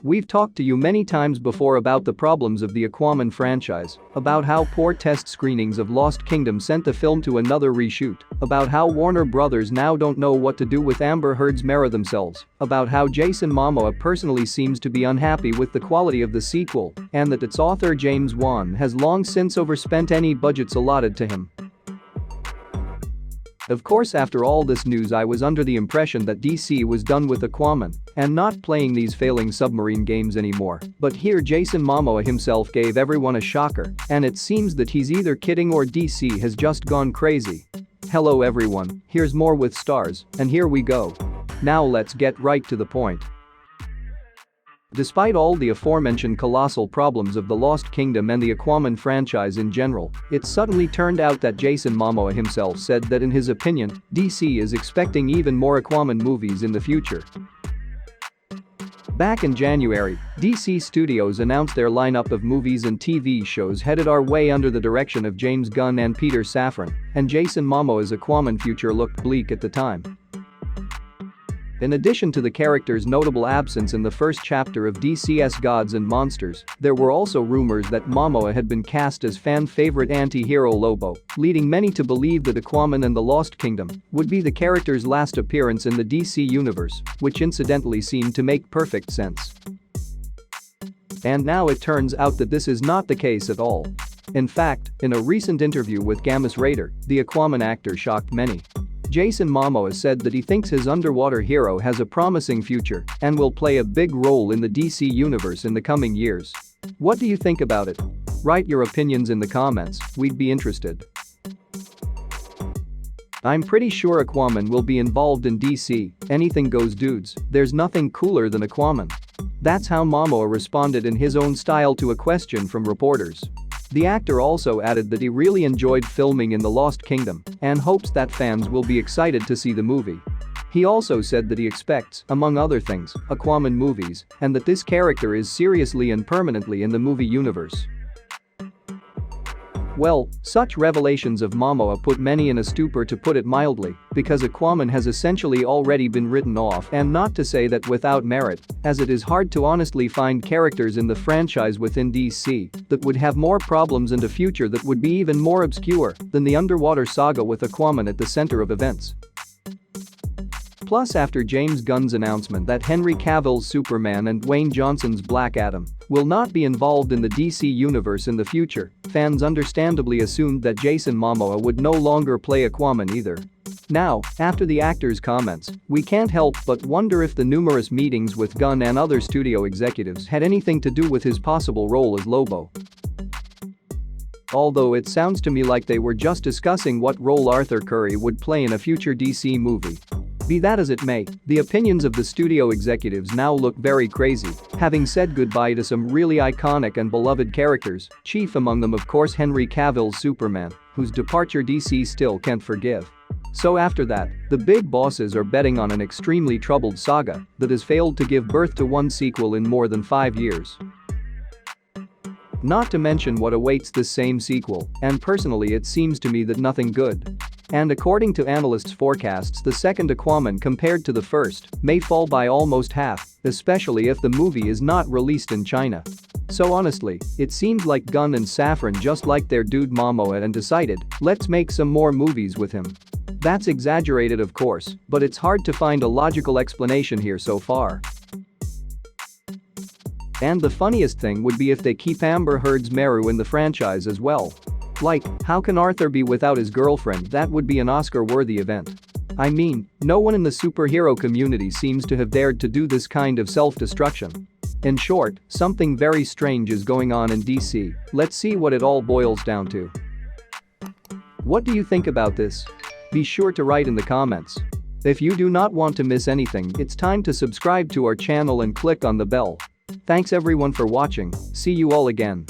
We've talked to you many times before about the problems of the Aquaman franchise, about how poor test screenings of Lost Kingdom sent the film to another reshoot, about how Warner Brothers now don't know what to do with Amber Heard's Mara themselves, about how Jason Momoa personally seems to be unhappy with the quality of the sequel, and that its author James Wan has long since overspent any budgets allotted to him. Of course, after all this news, I was under the impression that DC was done with Aquaman and not playing these failing submarine games anymore. But here Jason Momoa himself gave everyone a shocker, and it seems that he's either kidding or DC has just gone crazy. Hello everyone, here's more with stars, and here we go. Now let's get right to the point. Despite all the aforementioned colossal problems of the Lost Kingdom and the Aquaman franchise in general, it suddenly turned out that Jason Momoa himself said that in his opinion, DC is expecting even more Aquaman movies in the future. Back in January, DC Studios announced their lineup of movies and TV shows headed our way under the direction of James Gunn and Peter Safran, and Jason Momoa's Aquaman future looked bleak at the time. In addition to the character's notable absence in the first chapter of DC's Gods and Monsters, there were also rumors that Momoa had been cast as fan-favorite anti-hero Lobo, leading many to believe that Aquaman and the Lost Kingdom would be the character's last appearance in the DC universe, which incidentally seemed to make perfect sense. And now it turns out that this is not the case at all. In fact, in a recent interview with Gamis Raider, the Aquaman actor shocked many. Jason Momoa said that he thinks his underwater hero has a promising future and will play a big role in the DC universe in the coming years. What do you think about it? Write your opinions in the comments, we'd be interested. I'm pretty sure Aquaman will be involved in DC, anything goes dudes, there's nothing cooler than Aquaman. That's how Momoa responded in his own style to a question from reporters. The actor also added that he really enjoyed filming in the Lost Kingdom and hopes that fans will be excited to see the movie. He also said that he expects, among other things, Aquaman movies and that this character is seriously and permanently in the movie universe. Well, such revelations of Momoa put many in a stupor, to put it mildly, because Aquaman has essentially already been written off, and not to say that without merit, as it is hard to honestly find characters in the franchise within DC that would have more problems and a future that would be even more obscure than the underwater saga with Aquaman at the center of events. Plus, after James Gunn's announcement that Henry Cavill's Superman and Dwayne Johnson's Black Adam will not be involved in the DC universe in the future, fans understandably assumed that Jason Momoa would no longer play Aquaman either. Now, after the actor's comments, we can't help but wonder if the numerous meetings with Gunn and other studio executives had anything to do with his possible role as Lobo. Although it sounds to me like they were just discussing what role Arthur Curry would play in a future DC movie. Be that as it may, the opinions of the studio executives now look very crazy, having said goodbye to some really iconic and beloved characters, chief among them of course Henry Cavill's Superman, whose departure DC still can't forgive. So after that, the big bosses are betting on an extremely troubled saga that has failed to give birth to one sequel in more than 5 years. Not to mention what awaits this same sequel, and personally it seems to me that nothing good. And according to analysts' forecasts, the second Aquaman compared to the first may fall by almost half, especially if the movie is not released in China. So honestly, it seems like Gunn and Safran just liked their dude Momoa and decided, let's make some more movies with him. That's exaggerated of course, but it's hard to find a logical explanation here so far. And the funniest thing would be if they keep Amber Heard's Meru in the franchise as well. Like, how can Arthur be without his girlfriend? That would be an Oscar-worthy event. I mean, no one in the superhero community seems to have dared to do this kind of self-destruction. In short, something very strange is going on in DC. Let's see what it all boils down to. What do you think about this? Be sure to write in the comments. If you do not want to miss anything, it's time to subscribe to our channel and click on the bell. Thanks everyone for watching, see you all again.